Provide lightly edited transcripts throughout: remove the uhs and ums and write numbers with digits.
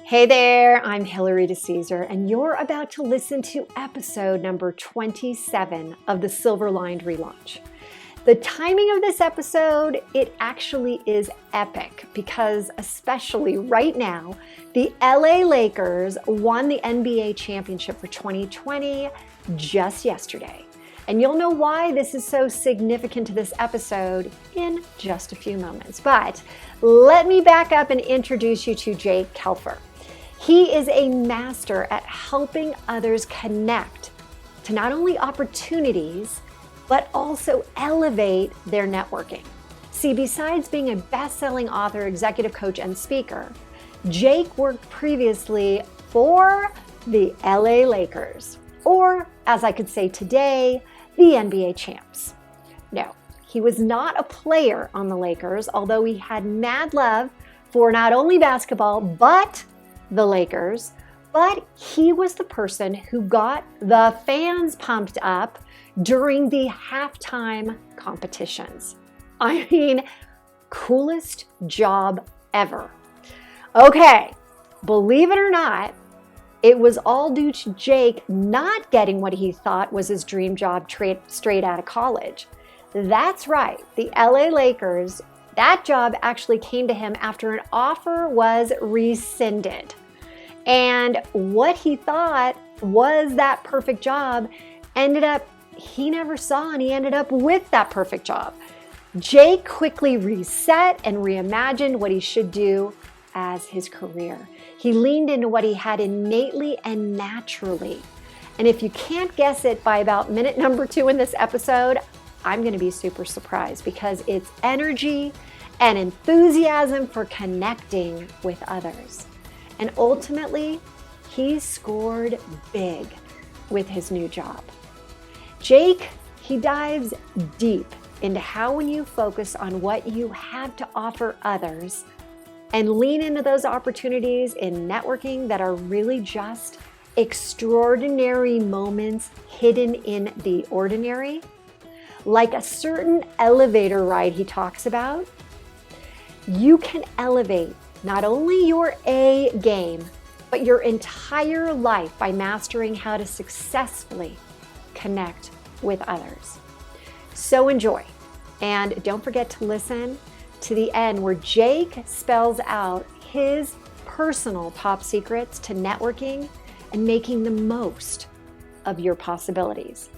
Hey there, I'm Hillary DeCesar, and you're about to listen to episode number 27 of the Silver Lined Relaunch. The timing of this episode, it actually is epic because especially right now, the LA Lakers won the NBA championship for 2020 just yesterday. And you'll know why this is so significant to this episode in just a few moments. But let me back up and introduce you to Jake Kelfer. He is a master at helping others connect to not only opportunities, but also elevate their networking. See, besides being a best-selling author, executive coach, and speaker, Jake worked previously for the LA Lakers, or as I could say today, the NBA champs. No, he was not a player on the Lakers, although he had mad love for not only basketball, but the Lakers, but he was the person who got the fans pumped up during the halftime competitions. I mean, coolest job ever. Okay, believe it or not, it was all due to Jake not getting what he thought was his dream job straight out of college. That's right, the LA Lakers, that job actually came to him after an offer was rescinded. And what he thought was that perfect job he never saw, and he ended up with that perfect job. Jake quickly reset and reimagined what he should do as his career. He leaned into what he had innately and naturally. And if you can't guess it by about minute number 2 in this episode, I'm going to be super surprised because it's energy and enthusiasm for connecting with others. And ultimately, he scored big with his new job. Jake, he dives deep into how when you focus on what you have to offer others and lean into those opportunities in networking that are really just extraordinary moments hidden in the ordinary, like a certain elevator ride he talks about, you can elevate not only your A game, but your entire life by mastering how to successfully connect with others. So enjoy. And don't forget to listen to the end where Jake spells out his personal top secrets to networking and making the most of your possibilities.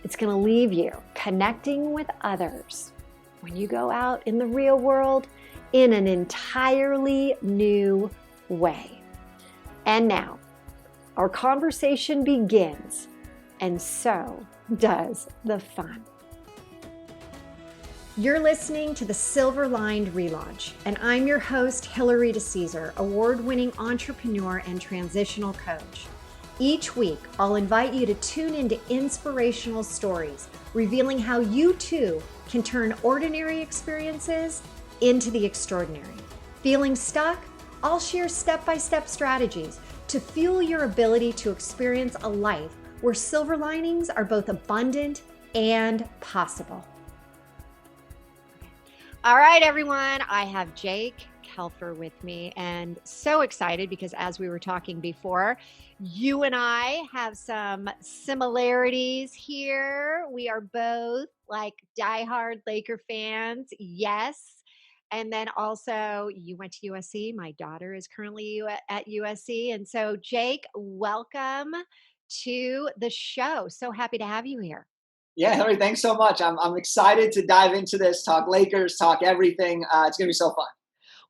It's going to leave you connecting with others when you go out in the real world in an entirely new way. And now, our conversation begins, and so does the fun. You're listening to the Silver Lined Relaunch, and I'm your host, Hillary DeCesar, award-winning entrepreneur and transitional coach. Each week, I'll invite you to tune into inspirational stories, revealing how you too can turn ordinary experiences into the extraordinary. Feeling stuck? I'll share step-by-step strategies to fuel your ability to experience a life where silver linings are both abundant and possible. All right, everyone, I have Jake Kelfer with me, and so excited because as we were talking before, you and I have some similarities here. We are both like diehard Laker fans, yes. And then also you went to USC. My daughter is currently at USC. And so Jake, welcome to the show. So happy to have you here. Yeah, Hillary, thanks so much. I'm excited to dive into this, talk Lakers, talk everything. It's going to be so fun.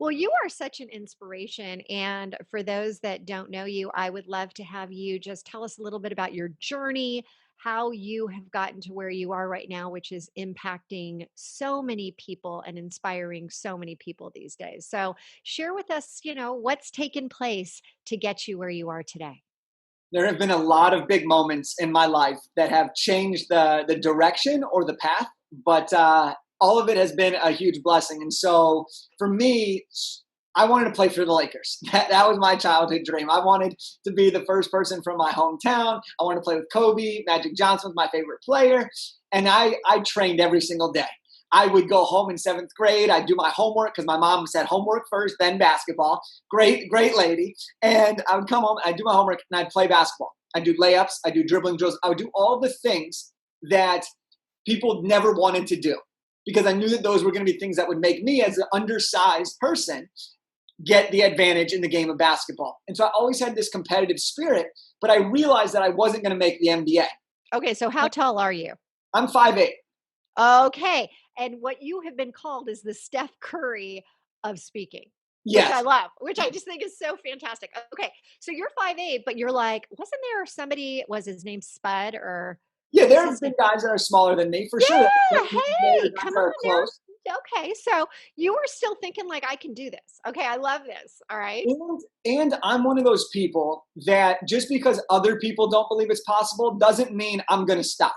Well, you are such an inspiration. And for those that don't know you, I would love to have you just tell us a little bit about your journey, how you have gotten to where you are right now, which is impacting so many people and inspiring so many people these days. So share with us, what's taken place to get you where you are today. There have been a lot of big moments in my life that have changed the direction or the path, but all of it has been a huge blessing. And so for me, I wanted to play for the Lakers. That was my childhood dream. I wanted to be the first person from my hometown. I wanted to play with Kobe. Magic Johnson was my favorite player. And I trained every single day. I would go home in 7th grade. I'd do my homework because my mom said homework first, then basketball. Great lady. And I would come home, I'd do my homework, and I'd play basketball. I'd do layups. I'd do dribbling drills. I would do all the things that people never wanted to do because I knew that those were going to be things that would make me as an undersized person get the advantage in the game of basketball. And so I always had this competitive spirit, but I realized that I wasn't going to make the NBA. Okay, so how tall are you? I'm 5'8". Okay. And what you have been called is the Steph Curry of speaking, which I Yes. love, which I just think is so fantastic. Okay. So you're 5'8", but you're like, wasn't there somebody, was his name Spud or Yeah, what was there his have been name? guys that are smaller than me for sure. Yeah. Guys Hey, that come are on close. now. Okay. So you were still thinking like, I can do this. Okay. I love this. All right. And I'm one of those people that just because other people don't believe it's possible doesn't mean I'm going to stop.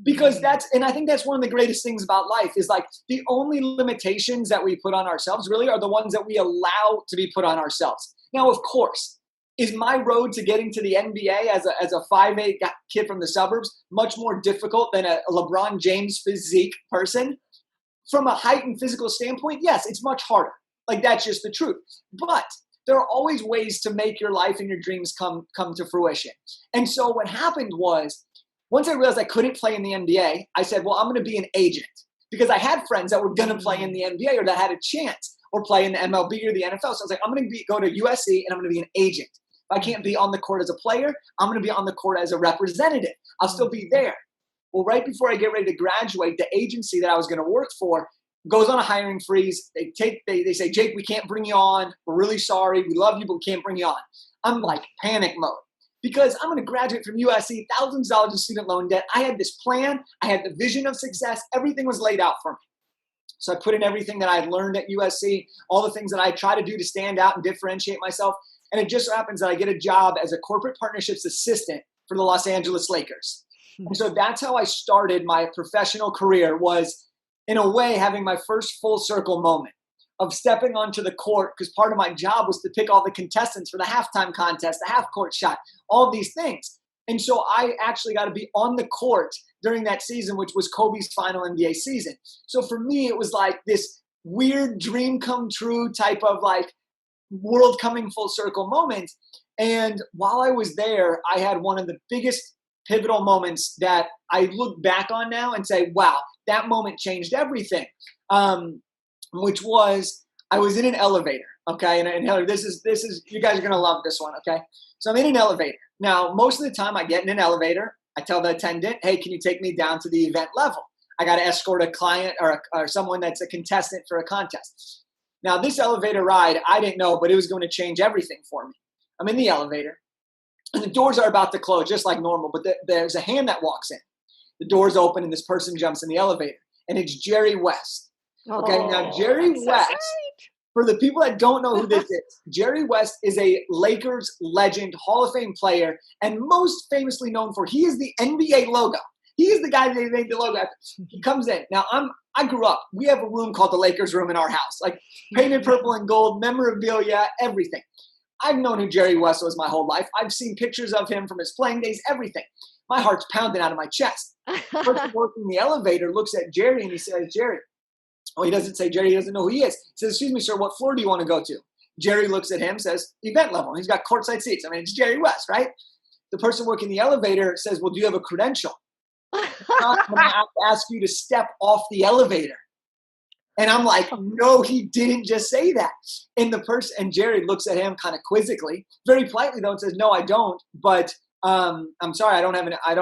Because and I think that's one of the greatest things about life is like the only limitations that we put on ourselves really are the ones that we allow to be put on ourselves. Now, of course, is my road to getting to the NBA as a 5'8" kid from the suburbs much more difficult than a LeBron James physique person? From a height and physical standpoint, yes, it's much harder. Like that's just the truth. But there are always ways to make your life and your dreams come to fruition. And so what happened was, once I realized I couldn't play in the NBA, I said, well, I'm going to be an agent because I had friends that were going to play in the NBA or that had a chance or play in the MLB or the NFL. So I was like, I'm going to go to USC and I'm going to be an agent. If I can't be on the court as a player, I'm going to be on the court as a representative. I'll still be there. Well, right before I get ready to graduate, the agency that I was going to work for goes on a hiring freeze. They say, Jake, we can't bring you on. We're really sorry. We love you, but we can't bring you on. I'm like panic mode. Because I'm going to graduate from USC, thousands of dollars in student loan debt. I had this plan. I had the vision of success. Everything was laid out for me. So I put in everything that I had learned at USC, all the things that I try to do to stand out and differentiate myself. And it just so happens that I get a job as a corporate partnerships assistant for the Los Angeles Lakers. And so that's how I started my professional career, was in a way having my first full circle moment of stepping onto the court, because part of my job was to pick all the contestants for the halftime contest, the half court shot, all of these things. And so I actually got to be on the court during that season, which was Kobe's final NBA season. So for me, it was like this weird dream come true type of like world coming full circle moment. And while I was there, I had one of the biggest pivotal moments that I look back on now and say, wow, that moment changed everything. Which was, I was in an elevator, okay? And Heather, this is, you guys are going to love this one, okay? So I'm in an elevator. Now, most of the time I get in an elevator, I tell the attendant, hey, can you take me down to the event level? I got to escort a client or someone that's a contestant for a contest. Now, this elevator ride, I didn't know, but it was going to change everything for me. I'm in the elevator, and the doors are about to close just like normal, but there's a hand that walks in. The doors open, and this person jumps in the elevator, and it's Jerry West. Okay, now Jerry West, for the people that don't know who this is, Jerry West is a Lakers legend, Hall of Fame player, and most famously known for, he is the NBA logo. He is the guy they made the logo after. He comes in. Now, I grew up, we have a room called the Lakers room in our house, like painted purple and gold, memorabilia, everything. I've known who Jerry West was my whole life. I've seen pictures of him from his playing days, everything. My heart's pounding out of my chest. The person working the elevator looks at Jerry and he says, Jerry. Oh, he doesn't say Jerry. He doesn't know who he is. He says, excuse me, sir, what floor do you want to go to? Jerry looks at him, says, event level. He's got courtside seats. I mean, it's Jerry West, right? The person working the elevator says, well, do you have a credential? I'm going to have to ask you to step off the elevator. And I'm like, no, he didn't just say that. And Jerry looks at him kind of quizzically, very politely though, and says, no, I don't. But I'm sorry, I don't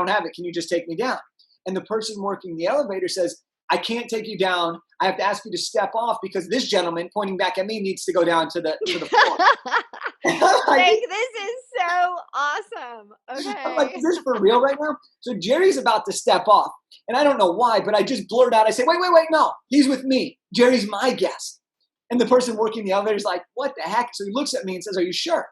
have it. Can you just take me down? And the person working the elevator says, I can't take you down. I have to ask you to step off because this gentleman, pointing back at me, needs to go down to the floor. Like, this is so awesome. Okay. I'm like, is this for real right now? So Jerry's about to step off. And I don't know why, but I just blurt out. I say, wait, no. He's with me. Jerry's my guest. And the person working the elevator is like, what the heck? So he looks at me and says, are you sure?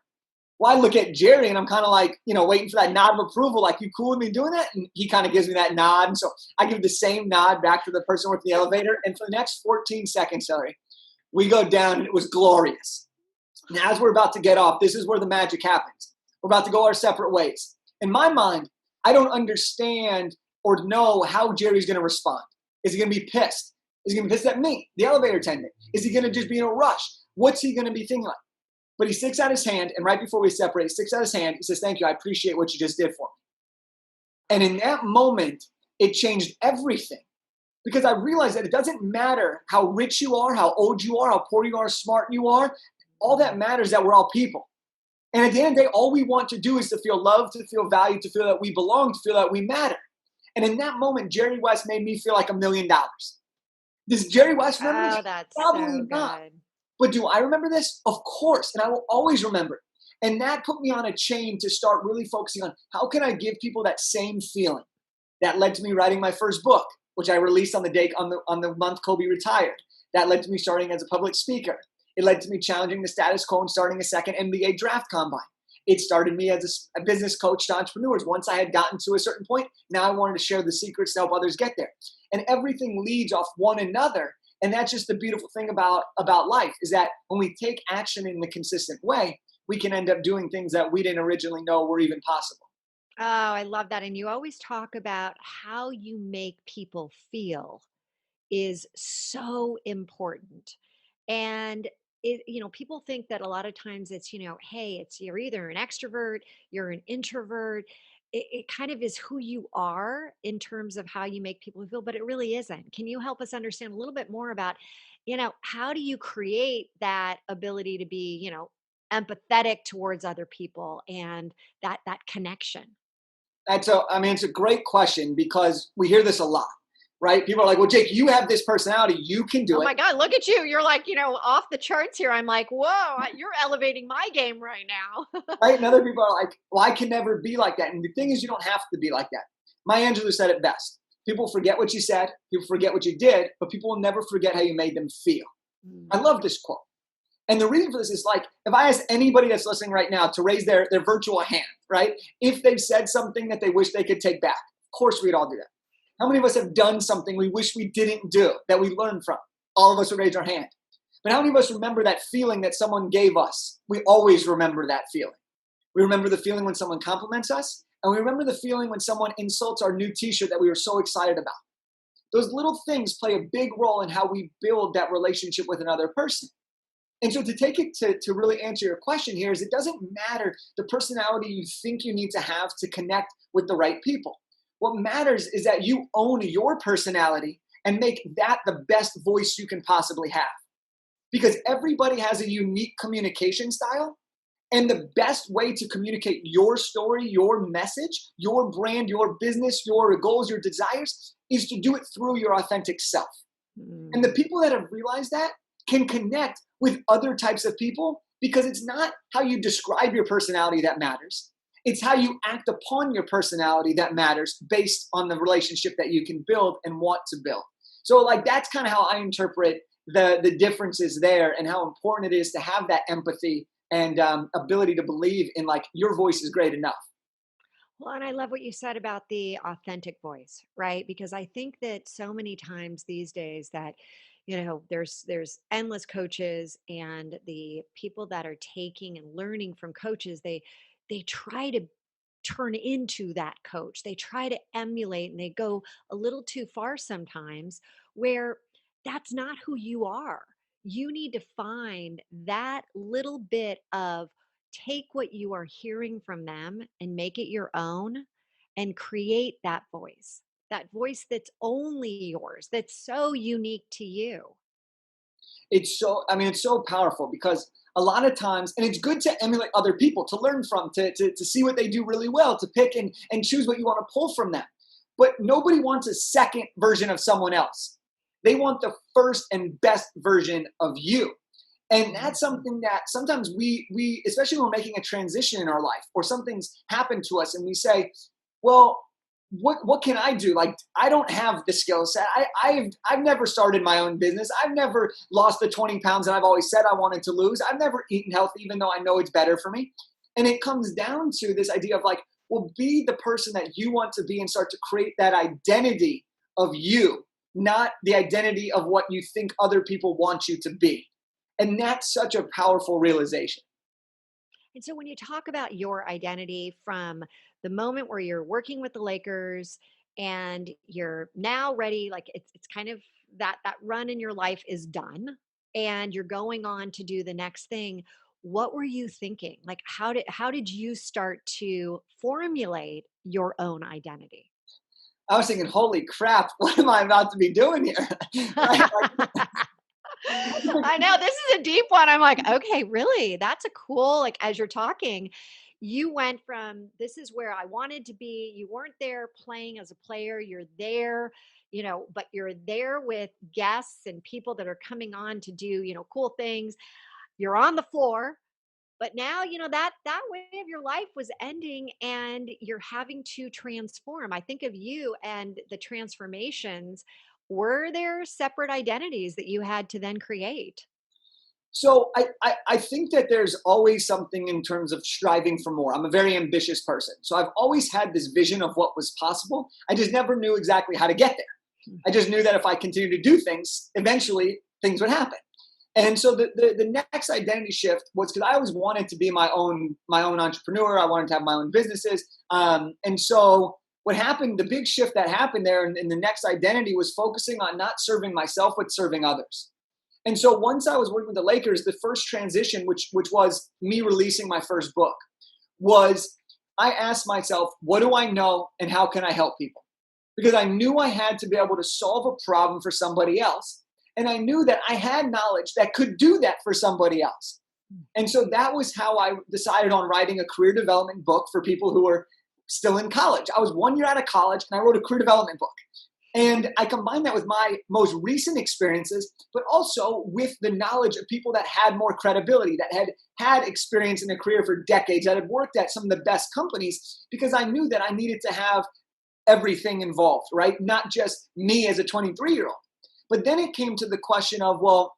Well, I look at Jerry and I'm kind of like, waiting for that nod of approval. Like, you cool with me doing that? And he kind of gives me that nod. And so I give the same nod back to the person working the elevator. And for the next 14 seconds, we go down and it was glorious. Now, as we're about to get off, this is where the magic happens. We're about to go our separate ways. In my mind, I don't understand or know how Jerry's going to respond. Is he going to be pissed? Is he going to be pissed at me, the elevator attendant? Is he going to just be in a rush? What's he going to be thinking like? But he sticks out his hand, and right before we separate, he sticks out his hand. He says, "Thank you. I appreciate what you just did for me." And in that moment, it changed everything because I realized that it doesn't matter how rich you are, how old you are, how poor you are, smart you are. All that matters is that we're all people. And at the end of the day, all we want to do is to feel loved, to feel valued, to feel that we belong, to feel that we matter. And in that moment, Jerry West made me feel like $1,000,000. Does Jerry West remember this? Oh, that's Probably so not. good. But do I remember this? Of course. And I will always remember it. And that put me on a chain to start really focusing on how can I give people that same feeling that led to me writing my first book, which I released on the day on the month Kobe retired. That led to me starting as a public speaker. It led to me challenging the status quo and starting a second NBA draft combine. It started me as a business coach to entrepreneurs. Once I had gotten to a certain point, now I wanted to share the secrets to help others get there. And everything leads off one another. And that's just the beautiful thing about life is that when we take action in the consistent way, we can end up doing things that we didn't originally know were even possible. Oh, I love that. And you always talk about how you make people feel is so important. And people think that a lot of times it's, hey, it's you're either an extrovert, you're an introvert. It kind of is who you are in terms of how you make people feel, but it really isn't. Can you help us understand a little bit more about, how do you create that ability to be, empathetic towards other people and that connection? It's a great question because we hear this a lot, right? People are like, well, Jake, you have this personality. You can Oh do it. my God, look at you. You're like, off the charts here. I'm like, whoa, you're elevating my game right now. Right? And other people are like, well, I can never be like that. And the thing is, you don't have to be like that. Maya Angelou said it best. People forget what you said, people forget what you did, but people will never forget how you made them feel. I Mm. love this quote. And the reason for this is like, if I ask anybody that's listening right now to raise their virtual hand, right? If they've said something that they wish they could take back, of course we'd all do that. How many of us have done something we wish we didn't do that we learned from? All of us would raise our hand. But how many of us remember that feeling that someone gave us? We always remember that feeling. We remember the feeling when someone compliments us, and we remember the feeling when someone insults our new t-shirt that we were so excited about. Those little things play a big role in how we build that relationship with another person. And so to take it to really answer your question here is it doesn't matter the personality you think you need to have to connect with the right people. What matters is that you own your personality and make that the best voice you can possibly have. Because everybody has a unique communication style. And the best way to communicate your story, your message, your brand, your business, your goals, your desires is to do it through your authentic self. And the Mm. people that have realized that can connect with other types of people because it's not how you describe your personality that matters. It's how you act upon your personality that matters based on the relationship that you can build and want to build. So like that's kind of how I interpret the differences there and how important it is to have that empathy and ability to believe in like your voice is great enough. Well, and I love what you said about the authentic voice, right? Because I think that so many times these days that there's endless coaches and the people that are taking and learning from coaches, they try to turn into that coach. They try to emulate and they go a little too far sometimes where that's not who you are. You need to find that little bit of take what you are hearing from them and make it your own and create that voice that's only yours, that's so unique to you. It's so powerful because a lot of times, and it's good to emulate other people, to learn from, to see what they do really well, to pick and choose what you want to pull from them. But nobody wants a second version of someone else. They want the first and best version of you. And that's Mhm. something that sometimes we especially when we're making a transition in our life or something's happened to us and we say, well, what can I do? Like I don't have the skill set. I've never started my own business. I've never lost the 20 pounds that I've always said I wanted to lose. I've never eaten healthy, even though I know it's better for me. And it comes down to this idea of like, well, be the person that you want to be and start to create that identity of you, not the identity of what you think other people want you to be. And that's such a powerful realization. And so when you talk about your identity from the moment where you're working with the Lakers and you're now ready, like it's kind of that run in your life is done and you're going on to do the next thing, what were you thinking? Like how did you start to formulate your own identity? I was thinking, holy crap, what am I about to be doing here? Right? I know this is a deep one. I'm like, okay, really? That's a cool, like, as you're talking, you went from this is where I wanted to be. You weren't there playing as a player. You're there, but you're there with guests and people that are coming on to do, cool things. You're on the floor, but now, that way of your life was ending and you're having to transform. I think of you and the transformations. Were there separate identities that you had to then create? So I think that there's always something in terms of striving for more. I'm a very ambitious person. So I've always had this vision of what was possible. I just never knew exactly how to get there. I just knew that if I continued to do things, eventually things would happen. And so the next identity shift was because I always wanted to be my own entrepreneur. I wanted to have my own businesses. And so what happened, the big shift that happened there in the next identity was focusing on not serving myself, but serving others. And so once I was working with the Lakers, the first transition, which was me releasing my first book, was I asked myself, what do I know and how can I help people? Because I knew I had to be able to solve a problem for somebody else. And I knew that I had knowledge that could do that for somebody else. And so that was how I decided on writing a career development book for people who are still in college. I was 1 year out of college and I wrote a career development book. And I combined that with my most recent experiences, but also with the knowledge of people that had more credibility, that had experience in a career for decades, that had worked at some of the best companies, because I knew that I needed to have everything involved, right? Not just me as a 23-year-old. But then it came to the question of, well,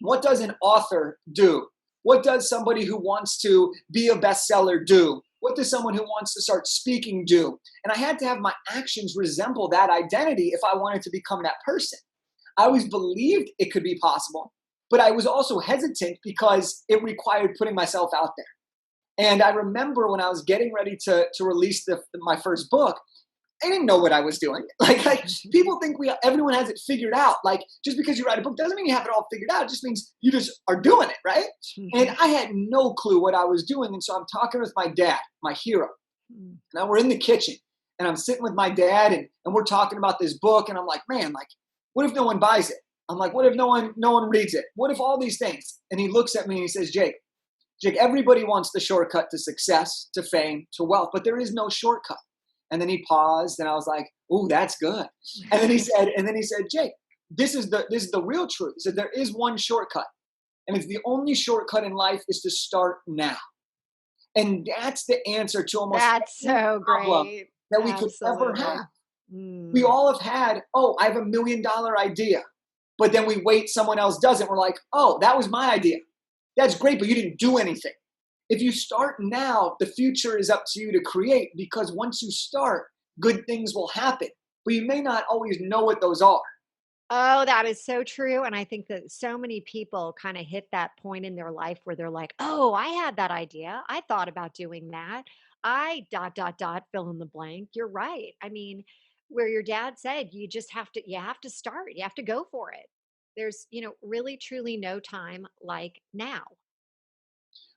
what does an author do? What does somebody who wants to be a bestseller do? What does someone who wants to start speaking do? And I had to have my actions resemble that identity if I wanted to become that person. I always believed it could be possible, but I was also hesitant because it required putting myself out there. And I remember when I was getting ready to release my first book, I didn't know what I was doing. Like people think everyone has it figured out. Like just because you write a book doesn't mean you have it all figured out. It just means you just are doing it, right? And I had no clue what I was doing. And so I'm talking with my dad, my hero. Now we're in the kitchen and I'm sitting with my dad and we're talking about this book. And I'm like, man, like, what if no one buys it? I'm like, what if no one reads it? What if all these things? And he looks at me and he says, Jake, everybody wants the shortcut to success, to fame, to wealth, but there is no shortcut. And then he paused and I was like, ooh, that's good. And then he said, Jake, this is the real truth. He said, there is one shortcut. And it's the only shortcut in life is to start now. And that's the answer to almost That's so problem great. that we could ever Absolutely. have. We all have had, I have $1 million idea. But then we wait, someone else does it. We're like, oh, that was my idea. That's great, but you didn't do anything. If you start now, the future is up to you to create, because once you start, good things will happen. But you may not always know what those are. Oh, that is so true. And I think that so many people kind of hit that point in their life where they're like, oh, I had that idea. I thought about doing that. I dot, dot, dot, fill in the blank. You're right. I mean, where your dad said, you have to start, you have to go for it. There's, really, truly no time like now.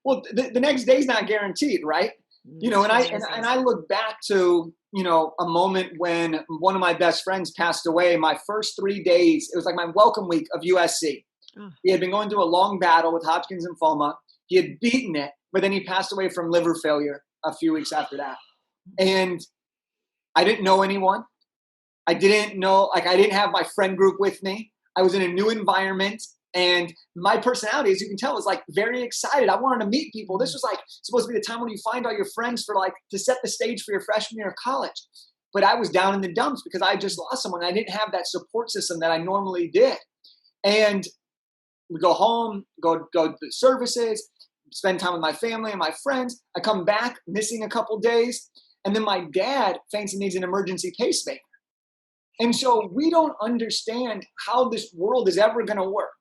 Well, the next day is not guaranteed, right? It's And true. I look back to, a moment when one of my best friends passed away. My first 3 days, it was like my welcome week of USC. Oh. He had been going through a long battle with Hodgkin's lymphoma. He had beaten it, but then he passed away from liver failure a few weeks after that. And I didn't know anyone. I didn't have my friend group with me. I was in a new environment. And my personality, as you can tell, was like very excited. I wanted to meet people. This was like supposed to be the time when you find all your friends for like to set the stage for your freshman year of college. But I was down in the dumps because I just lost someone. I didn't have that support system that I normally did. And we go home, go to the services, spend time with my family and my friends. I come back missing a couple days. And then my dad faints and needs an emergency pacemaker. And so we don't understand how this world is ever going to work.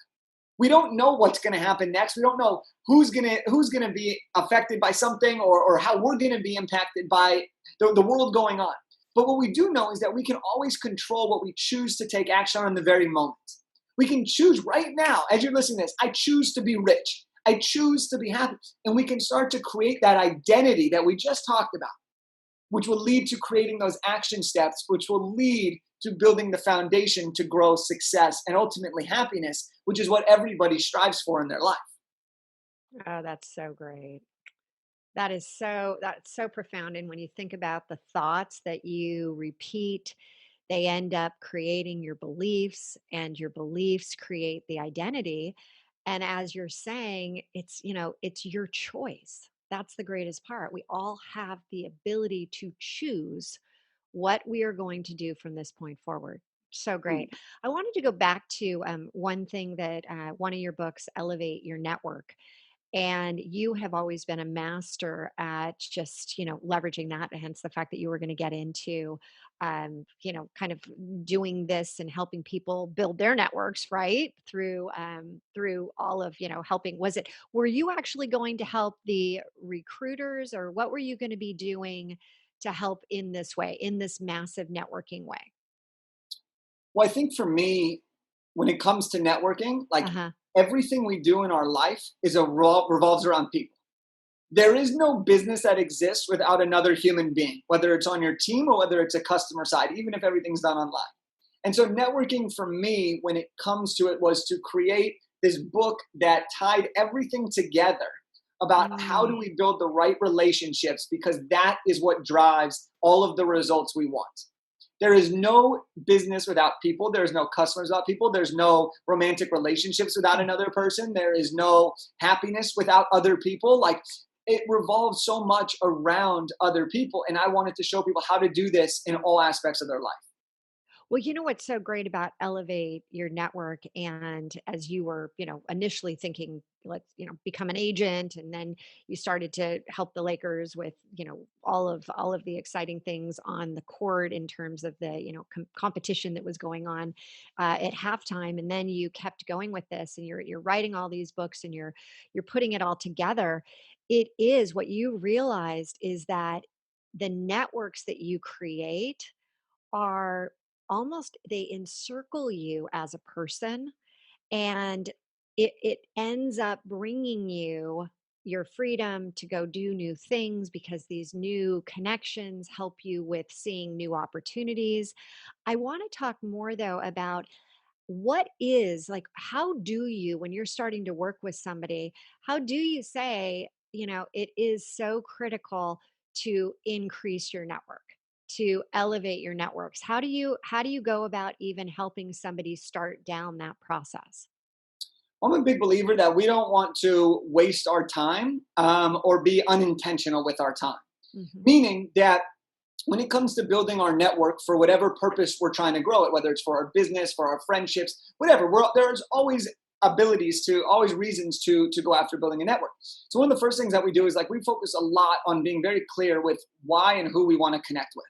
We don't know what's going to happen next. We don't know who's going to be affected by something or how we're going to be impacted by the world going on. But what we do know is that we can always control what we choose to take action on in the very moment. We can choose right now, as you're listening to this, I choose to be rich. I choose to be happy. And we can start to create that identity that we just talked about, which will lead to creating those action steps, which will lead to building the foundation to grow success and ultimately happiness, which is what everybody strives for in their life. Oh, that's so great. That's so profound. And when you think about the thoughts that you repeat, they end up creating your beliefs, and your beliefs create the identity. And as you're saying, it's your choice. That's the greatest part. We all have the ability to choose what we are going to do from this point forward. So great. I wanted to go back to one thing that one of your books, Elevate Your Network, and you have always been a master at just leveraging that, hence the fact that you were going to get into kind of doing this and helping people build their networks, right, through all of helping. Were you actually going to help the recruiters, or what were you going to be doing to help in this way, in this massive networking way? Well, I think for me, when it comes to networking, like Uh-huh. everything we do in our life revolves around people. There is no business that exists without another human being, whether it's on your team or whether it's a customer side, even if everything's done online. And so, networking for me, when it comes to it, was to create this book that tied everything together about how Mm. do we build the right relationships, because that is what drives all of the results we want. There is no business without people. There's no customers without people. There's no romantic relationships without another person. There is no happiness without other people. Like, it revolves so much around other people. And I wanted to show people how to do this in all aspects of their life. Well, you know what's so great about Elevate Your Network, and as you were, initially thinking, let's, become an agent, and then you started to help the Lakers with, all of the exciting things on the court in terms of the, competition that was going on at halftime, and then you kept going with this, and you're writing all these books, and you're putting it all together. It is what you realized is that the networks that you create are almost, they encircle you as a person, and it ends up bringing you your freedom to go do new things, because these new connections help you with seeing new opportunities. I want to talk more though about what is, like, how do you, when you're starting to work with somebody, how do you say, it is so critical to increase your network, to elevate your networks? How do you go about even helping somebody start down that process? I'm a big believer that we don't want to waste our time or be unintentional with our time. Hmm. Meaning that when it comes to building our network for whatever purpose we're trying to grow it, whether it's for our business, for our friendships, whatever, there's always always reasons to go after building a network. So one of the first things that we do is, like, we focus a lot on being very clear with why and who we want to connect with,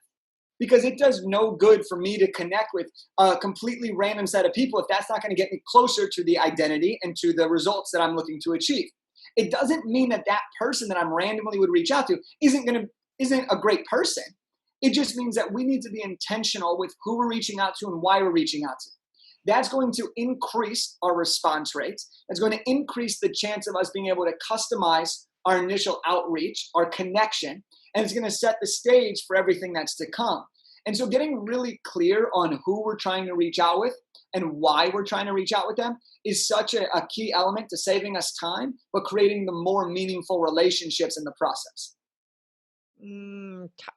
because it does no good for me to connect with a completely random set of people if that's not going to get me closer to the identity and to the results that I'm looking to achieve. It doesn't mean that that person that I'm randomly would reach out to isn't a great person. It just means that we need to be intentional with who we're reaching out to and why we're reaching out to. That's going to increase our response rates. It's going to increase the chance of us being able to customize our initial outreach, our connection, and it's going to set the stage for everything that's to come. And so, getting really clear on who we're trying to reach out with and why we're trying to reach out with them is such a key element to saving us time, but creating the more meaningful relationships in the process.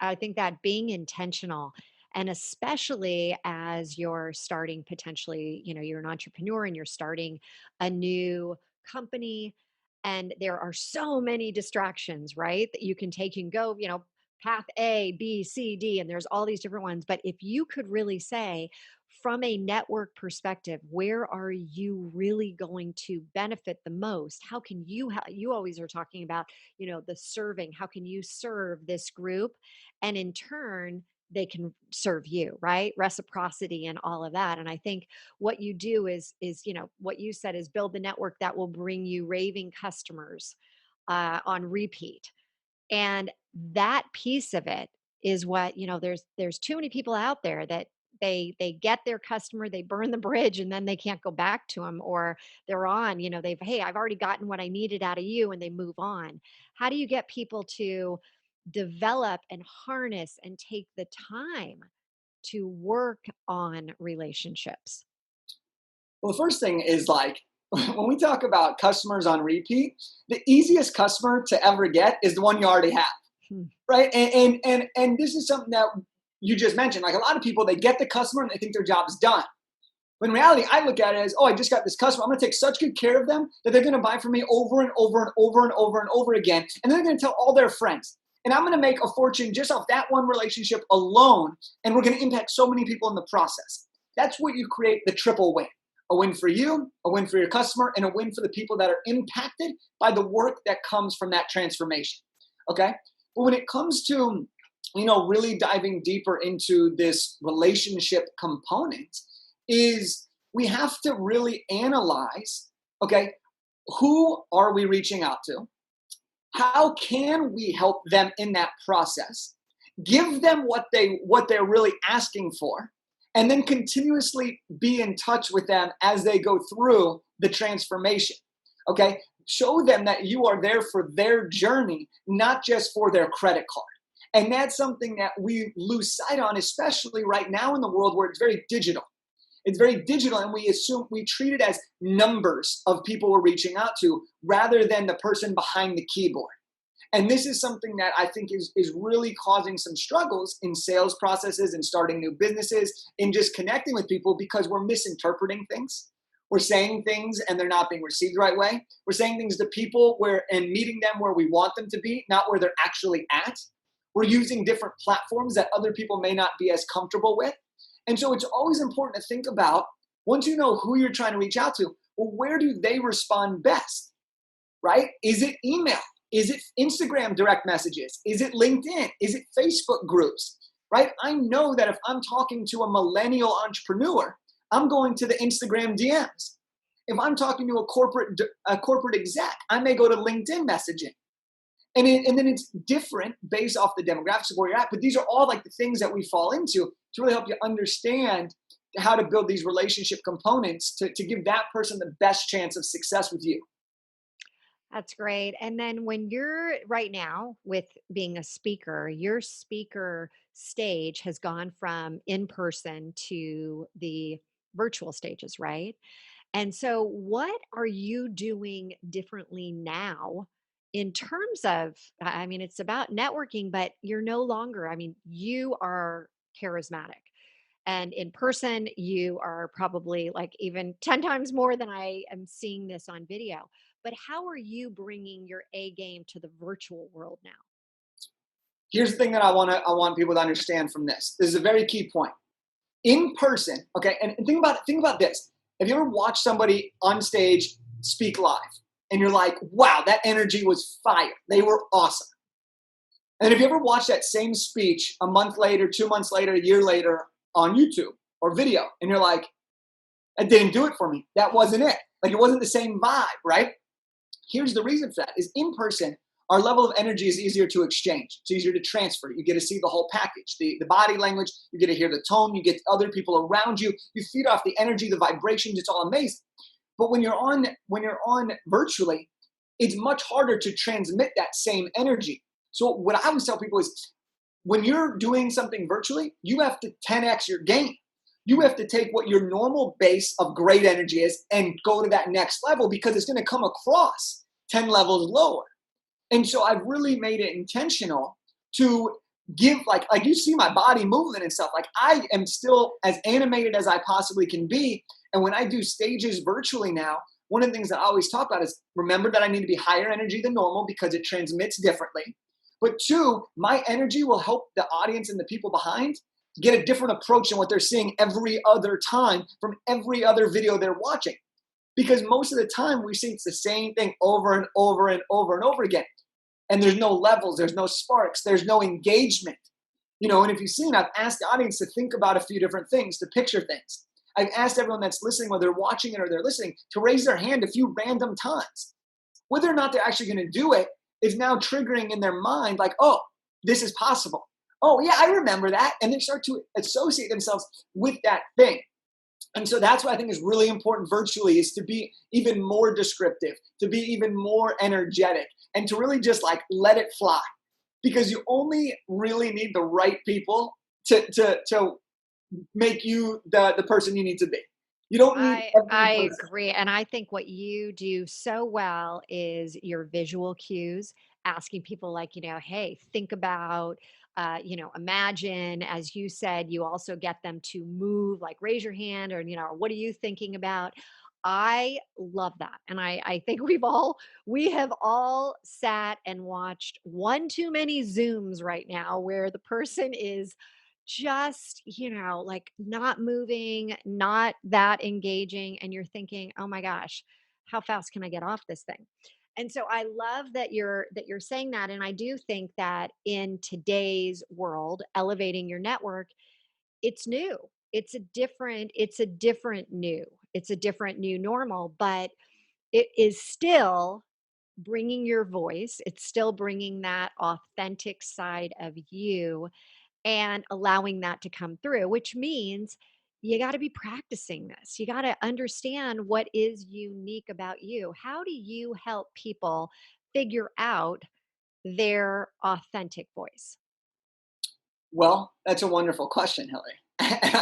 I think that being intentional, and especially as you're starting, potentially, you're an entrepreneur and you're starting a new company, and there are so many distractions, right? That you can take. You can go, path A, B, C, D, and there's all these different ones. But if you could really say, from a network perspective, where are you really going to benefit the most? How can you always are talking about, the serving, how can you serve this group, and in turn they can serve you, right? Reciprocity and all of that. And I think what you do is what you said is build the network that will bring you raving customers on repeat. And that piece of it, is what, there's too many people out there that they get their customer, they burn the bridge, and then they can't go back to them, or they're on, hey, I've already gotten what I needed out of you, and they move on. How do you get people to develop and harness and take the time to work on relationships? Well, the first thing is like when we talk about customers on repeat, the easiest customer to ever get is the one you already have, Hmm. right? And this is something that you just mentioned. Like a lot of people, they get the customer and they think their job is done. When in reality, I look at it as, oh, I just got this customer. I'm going to take such good care of them that they're going to buy from me over and over and over and over and over again. And then they're going to tell all their friends. And I'm going to make a fortune just off that one relationship alone. And we're going to impact so many people in the process. That's what you create, the triple win. A win for you, a win for your customer, and a win for the people that are impacted by the work that comes from that transformation. Okay? But when it comes to, really diving deeper into this relationship component, is we have to really analyze, okay, who are we reaching out to? How can we help them in that process? Give them what they're really asking for, and then continuously be in touch with them as they go through the transformation. Okay? Show them that you are there for their journey, not just for their credit card. And that's something that we lose sight on, especially right now in the world where it's very digital. It's very digital, and we treat it as numbers of people we're reaching out to rather than the person behind the keyboard. And this is something that I think is really causing some struggles in sales processes and starting new businesses, in just connecting with people, because we're misinterpreting things. We're saying things and they're not being received the right way. We're saying things to people and meeting them where we want them to be, not where they're actually at. We're using different platforms that other people may not be as comfortable with. And so it's always important to think about, once you know who you're trying to reach out to, well, where do they respond best, right? Is it email? Is it Instagram direct messages? Is it LinkedIn? Is it Facebook groups, right? I know that if I'm talking to a millennial entrepreneur, I'm going to the Instagram DMs. If I'm talking to a corporate exec, I may go to LinkedIn messaging. And then it's different based off the demographics of where you're at. But these are all like the things that we fall into to really help you understand how to build these relationship components to give that person the best chance of success with you. That's great. And then when you're right now with being a speaker, your speaker stage has gone from in person to the virtual stages, right? And so, what are you doing differently now in terms of, I mean, it's about networking, but you're no longer, I mean, you are charismatic. And in person, you are probably like even 10 times more than I am seeing this on video. But how are you bringing your A game to the virtual world now? Here's the thing that I want people to understand from this. This is a very key point. In person, okay, and think about this. Have you ever watched somebody on stage speak live and you're like, wow, that energy was fire. They were awesome. And have you ever watched that same speech a month later, 2 months later, a year later on YouTube or video, and you're like, that didn't do it for me. That wasn't it. Like, it wasn't the same vibe, right? Here's the reason for that is in person, our level of energy is easier to exchange. It's easier to transfer. You get to see the whole package, the body language. You get to hear the tone. You get other people around you. You feed off the energy, the vibrations. It's all amazing. But when you're on virtually, it's much harder to transmit that same energy. So what I always tell people is, when you're doing something virtually, you have to 10x your game. You have to take what your normal base of great energy is and go to that next level, because it's going to come across 10 levels lower. And so I've really made it intentional to give, like you see my body moving and stuff. Like, I am still as animated as I possibly can be. And when I do stages virtually now, one of the things that I always talk about is, remember that I need to be higher energy than normal because it transmits differently. But two, my energy will help the audience and the people behind get a different approach than what they're seeing every other time from every other video they're watching. Because most of the time we see it's the same thing over and over and over and over again. And there's no levels, there's no sparks, there's no engagement. And if you've seen, I've asked the audience to think about a few different things, to picture things. I've asked everyone that's listening, whether they're watching it or they're listening, to raise their hand a few random times. Whether or not they're actually going to do it is now triggering in their mind, like, oh, this is possible. oh yeah, I remember that. And they start to associate themselves with that thing. And so that's what I think is really important virtually, is to be even more descriptive, to be even more energetic, and to really just like let it fly. Because you only really need the right people to make you the person you need to be. You don't need every I person. agree, and I think what you do so well is your visual cues, asking people like, "Hey, think about, imagine," as you said, you also get them to move, like, raise your hand or, "What are you thinking about?" I love that, and I think we have all sat and watched one too many Zooms right now where the person is just, like not moving, not that engaging. And you're thinking, oh my gosh, how fast can I get off this thing? And so I love that you're saying that. And I do think that in today's world, elevating your network, it's new. It's a different new normal, but it is still bringing your voice. It's still bringing that authentic side of you and allowing that to come through, which means you got to be practicing this. You got to understand what is unique about you. How do you help people figure out their authentic voice? Well, that's a wonderful question, Hillary. And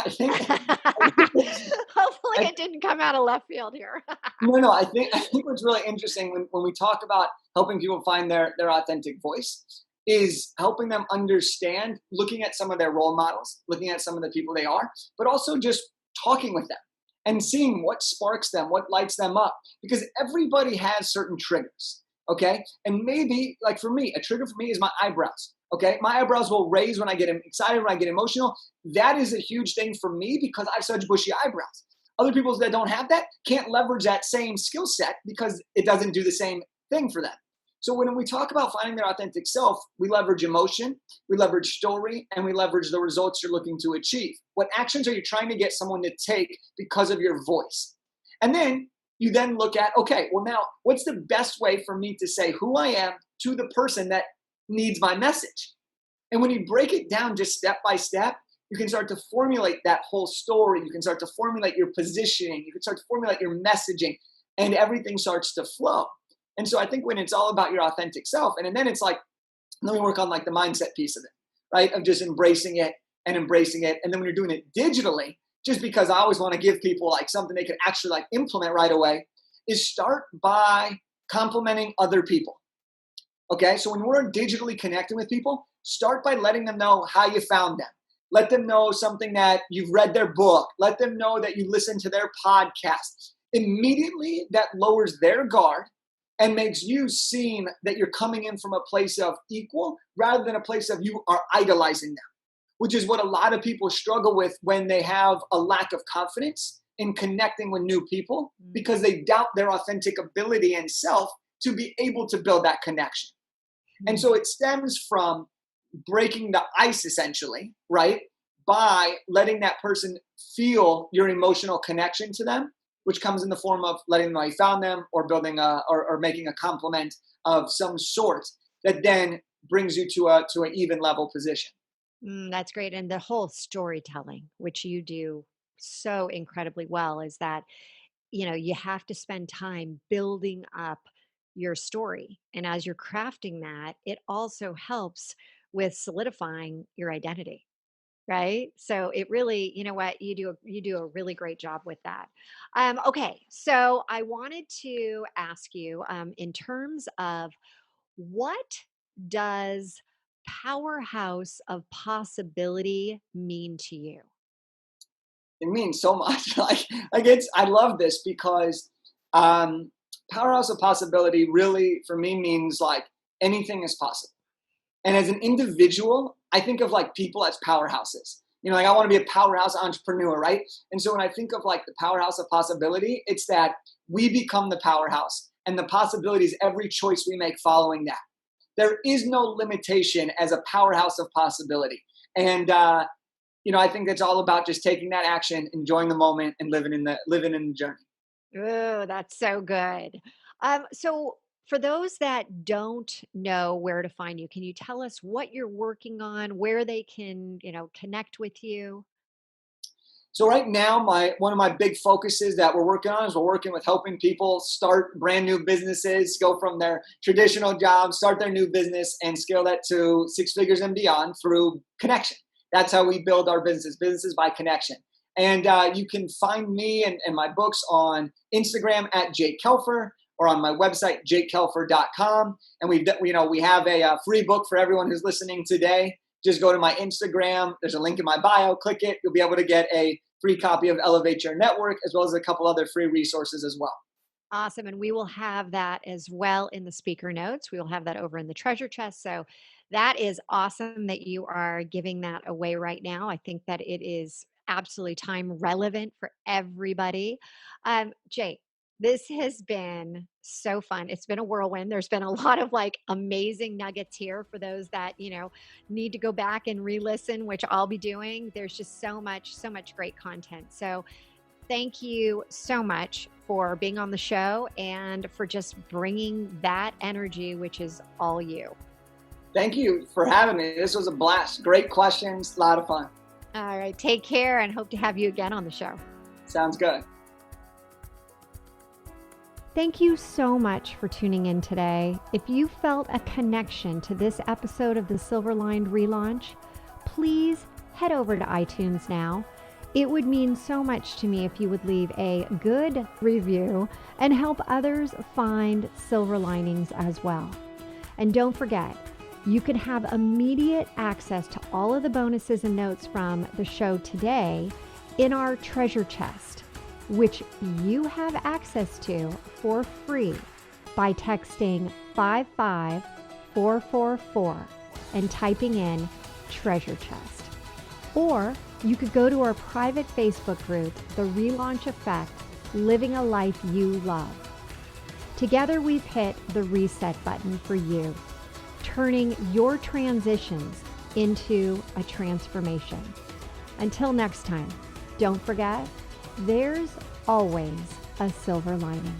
Hopefully, I, it didn't come out of left field here. no, I think what's really interesting when we talk about helping people find their authentic voice is helping them understand, looking at some of their role models, looking at some of the people they are, but also just talking with them and seeing what sparks them, what lights them up. Because everybody has certain triggers, okay? And maybe, like for me, a trigger for me is my eyebrows. Okay, my eyebrows will raise when I get excited, when I get emotional. That is a huge thing for me because I have such bushy eyebrows. Other people that don't have that can't leverage that same skill set because it doesn't do the same thing for them. So when we talk about finding their authentic self, we leverage emotion, we leverage story, and we leverage the results you're looking to achieve. What actions are you trying to get someone to take because of your voice? And then you then look at, okay, well now, what's the best way for me to say who I am to the person that needs my message? And when you break it down just step by step, you can start to formulate that whole story. You can start to formulate your positioning. You can start to formulate your messaging, and everything starts to flow. And so I think when it's all about your authentic self, and then it's like, let me work on like the mindset piece of it, right? Of just embracing it and embracing it. And then when you're doing it digitally, just because I always want to give people like something they can actually like implement right away, is start by complimenting other people. Okay, so when we're digitally connecting with people, start by letting them know how you found them. Let them know something that you've read their book. Let them know that you listen to their podcast. Immediately, that lowers their guard and makes you seem that you're coming in from a place of equal rather than a place of you are idolizing them, which is what a lot of people struggle with when they have a lack of confidence in connecting with new people because they doubt their authentic ability and self to be able to build that connection. And so it stems from breaking the ice essentially, right? By letting that person feel your emotional connection to them, which comes in the form of letting them know you found them or building or making a compliment of some sort that then brings you to an even level position. That's great. And the whole storytelling, which you do so incredibly well, is that you have to spend time building up your story. And as you're crafting that, it also helps with solidifying your identity, right? So it really, you know what, you do a really great job with that. Okay, so I wanted to ask you, in terms of what does powerhouse of possibility mean to you? It means so much. Like it's I love this because um, powerhouse of possibility really for me means like anything is possible. And as an individual, I think of like people as powerhouses. Like I want to be a powerhouse entrepreneur, right? And so when I think of like the powerhouse of possibility, it's that we become the powerhouse and the possibilities every choice we make following that. There is no limitation as a powerhouse of possibility. And I think it's all about just taking that action, enjoying the moment, and living in the journey. Oh, that's so good. So For those that don't know where to find you, can you tell us what you're working on, where they can, connect with you? So right now, one of my big focuses that we're working on is we're working with helping people start brand new businesses, go from their traditional job, start their new business, and scale that to six figures and beyond through connection. That's how we build our businesses by connection. And you can find me and my books on Instagram at Jake Kelfer or on my website, jakekelfer.com. And we have a free book for everyone who's listening today. Just go to my Instagram. There's a link in my bio. Click it. You'll be able to get a free copy of Elevate Your Network, as well as a couple other free resources as well. Awesome. And we will have that as well in the speaker notes. We will have that over in the treasure chest. So that is awesome that you are giving that away right now. I think that it is absolutely time relevant for everybody. Jake, this has been so fun. It's been a whirlwind. There's been a lot of like amazing nuggets here for those that, need to go back and re-listen, which I'll be doing. There's just so much great content. So thank you so much for being on the show and for just bringing that energy, which is all you. Thank you for having me. This was a blast. Great questions. A lot of fun. All right. Take care and hope to have you again on the show. Sounds good. Thank you so much for tuning in today. If you felt a connection to this episode of the Silverlined Relaunch, please head over to iTunes now. It would mean so much to me if you would leave a good review and help others find silver linings as well. And don't forget, you can have immediate access to all of the bonuses and notes from the show today in our treasure chest, which you have access to for free by texting 55444 and typing in treasure chest. Or you could go to our private Facebook group, The Relaunch Effect, Living a Life You Love. Together we've hit the reset button for you, turning your transitions into a transformation. Until next time, don't forget, there's always a silver lining.